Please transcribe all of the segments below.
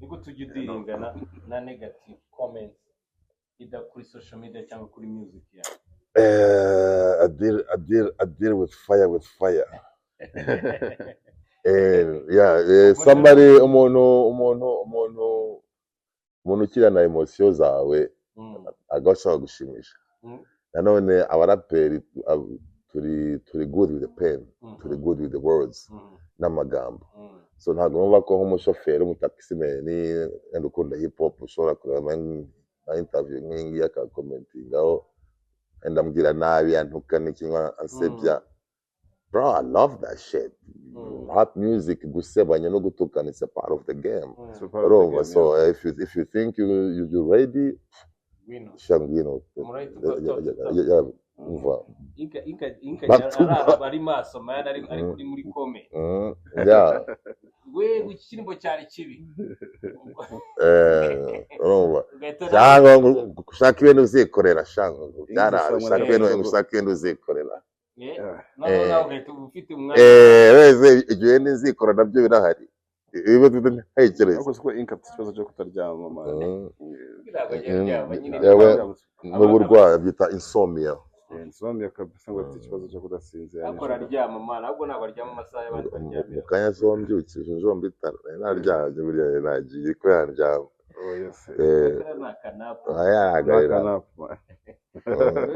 niko tujya udiringana na negative comments ida kuri social media cyangwa kuri music yawe. I deal with fire. Somebody umuntu ukira na emotion zawe agashaka gushimisha. Nanone abaraperi turi good with the pen, turi good with the words n'amagambo. So ntabwo numva ko nk'umushoferi umutaximeni ndukunda hip hop ushobora kureba na interview nk'ingi akakomentingaho ndambwira nabi antuka n'ikinywa ansebya. Bro, I love that shit. Rap music gusebanya no gutukana is a part of the game. So if you think you ready, shangino. Inka bari maso man ari kuri muri kome. Yeah. We gukirimbo cyari kibi. Cyangwa gushaka ibintu uzikorera shango. Gushaka ibintu uzikorera. Weze igihe nizikora nabyo birahari. Ibi ntekereza. Ariko siko inka ikibazo cyo kutaryama man. N'uburwayi byita insomnia. Insomnia kabisa ngo afite ikibazo cyo kudasinzira. Akora aryama man, ahubwo ntabwo aryama amasaha y'abandi baryamira. Mukanya zombyukije njombi itara. Naryamye buriya nagiye ko yandyama. Nakanapa.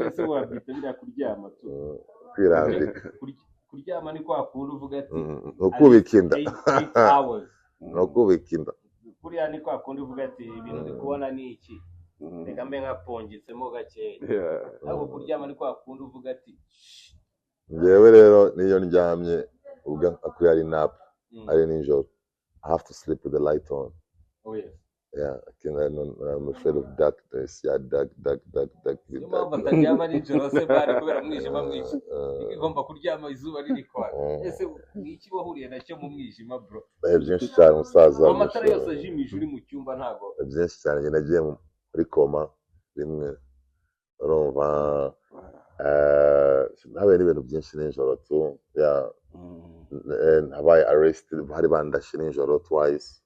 Ese wabyita bira kuryama tu. Kwirambika. Kuryama ni kwa kundi uvuga ati ukubika inda. Ukubika inda. Kuriya ni kwa kundi uvuga ati ibintu ndi kubona ni iki. Reka mbe nkapongetsemo gakeya. Ntabwo kuryama ni kwa kundi uvuga ati njyewe rero niyo ndyamye ubwo akuri ari nap ari nijoro. I have to sleep with the light on. Oh yes. Yeah, I'm afraid of darkness. Yeah, dark. Niyo bataryama nijoro se bari kubera mwijima mwinshi. Igomba kuryama izuba riri kwaka. Ese niki wahuriye nacyo mu mwijima bro? Byinshi cyane umusaza. Amatara yose ajimije uri mu cyumba ntago. Byinshi cyane njye nagiye muri koma rimwe. Urumva nabaye n'ibintu byinshi nijoro tu. Yeah. Habaye arrested bari bandashe nijoro twice.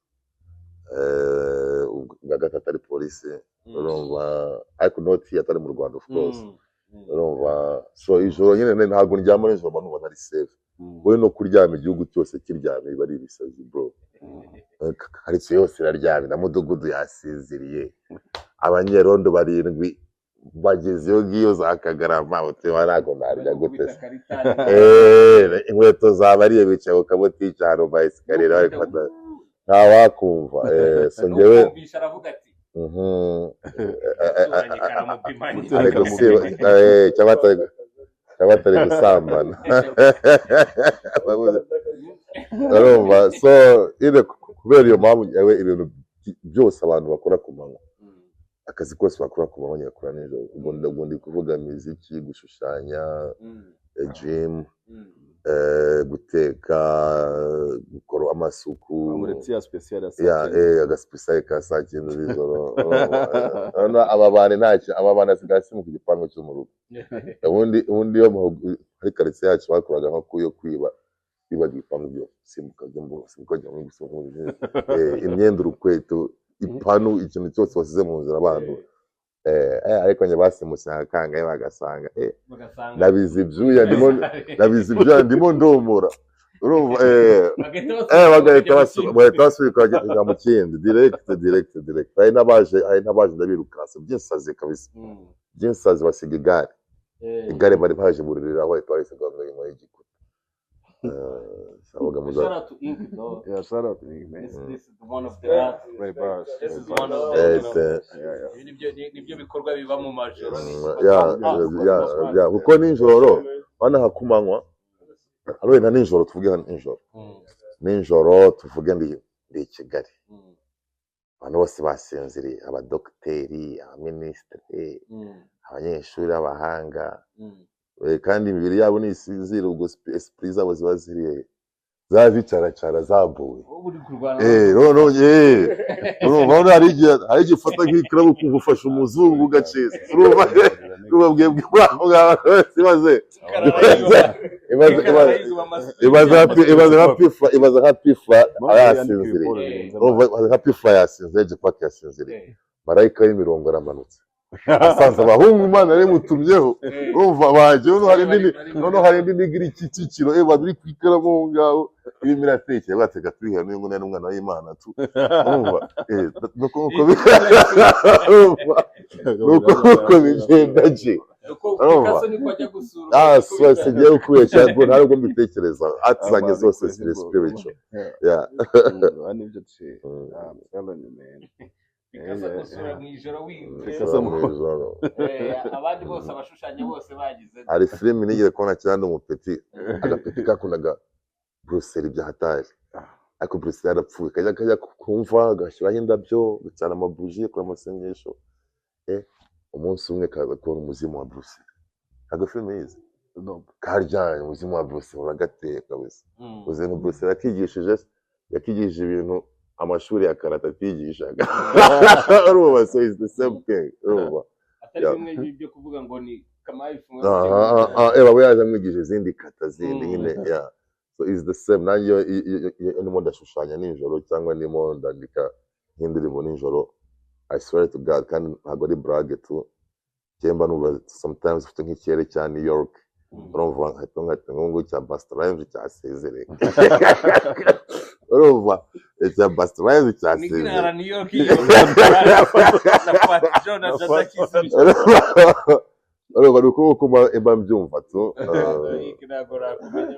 Gatatu ari polisi. Urumva ariko not here atari mu Rwanda of course. Urumva so ijoro nyine ntabwo ndyama nijoro numva ntari safe. Wowe no kuryama igihugu cyose kiryamye bari bisazi bro. Karitsiye yose iraryamye na mudugudu yasinziriye. Abanyerondo barindwi bagezeyo ngiyo za Kagarama utewa ntabwo narya gute. Inkweto zabariye bicaye ku kaboti cyane bayisikariye bari kwata ntawakumva. So njyewe bisharavuga ati cy'abatari gusambana. Urumva so kubera iyo mpamvu yawe ibintu byose abantu bakora ku manywa akazi kose bakora ku manywa bakora nijoro. Ubwo ndi kuvuga muziki, gushushanya, gym, guteka, gukora amasuku muri tia special agaspecial ka saa cyenda z'ijoro. Ababana asigaye mu gipangu cyo mu rugo. Ubundi yo muri karitsiye yacu bakoraga nko kuyo kwiba igipangu byo simbuka mu gusoma imyenda, urukweto, ipanu, ikintu cyose wasize mu nzira abantu. Ariko njye basimutse akangaye bagasanga nabizi ibyuya ndimo ndomora. Urumva bagahita basubika mu kindi direct. Hari n'abaje ndabirukasa byinsazi kabisa. Byinsazi basiga igare bari baje buririraho bahita bahise gahunda y'imwe y'igikuta. Shout out to Ink though. Yeah, shout out to Ink, man. This is one of the great bars. This is one of the nibyo bikorwa biba mu majoro. Yeah. Kuko nijoro bana hakumanywa. Alo na nijoro tuvuge nijoro. Nijoro tuvuge ndi Kigali. Abantu bose basinziriye, abadokiteri, abaminisitiri, abanyeshuri, abahanga. Kandi imibiri yabo ni isinzira, ubwo esprit zabo ziba zazicara zabuye wowe uri kurwana urumva hari igihe ufata nk'ikaramu kumva ufashe umuzungu ugaceza urumva bwebwe bwaho maze ibaza nka pifla yasinziriye nka pifla yasinziriye Jepak yasinziriye marayika y'imirongo aramanutse asanze abahungu Imana yamutumyeho urumva baje none hari indi nigira ikicikiro baduri kwikaramu ngaho ibi miratekeye batega twihera n'umwana w'Imana tu urumva nuko bigenda je sigiye ukubeshya ntabwo mbitekereza atizanye zose ziri spiritual nibyo ce gusura mu ijoro abandi bose abashushanya bose bagize hari filime nigeze kubona cyane umupeti agapeti kakundaga Bruxelles bya hatari ariko Bruxelles yarapfuye kajya kumva agashyiraho indabyo gucana amabuji kuri amasengesho umunsi umwe kaza kubona umuzimu wa Bruxelles ntabwo filime yize karyanye umuzimu wa Bruxelles uragateye kabisa uzi ngo Bruxelles yakigishije ibintu amashuri ya karate atigishaga urumva so is the same thing urumva atari bimwe byo kuvuga ngo ni kamayifu we yaje amwigisha izindi kata zindi nyine so is the same nanjye ndimo ndashushanya nijoro cyangwa ndimo ndandika nk'indirimbo nijoro I swear to God kandi ntabwo ari brag tu cyemba nuba sometimes ufite nk'ikirere cya New York urumva nkahita ngo cya Busta Rhymes cyasezereye urumva cya Busta Rhymes cyasezereye ni New York iyo na Fat Jonas adakizimije urumva nuko kuma mbyumva tu ikiragora kumenya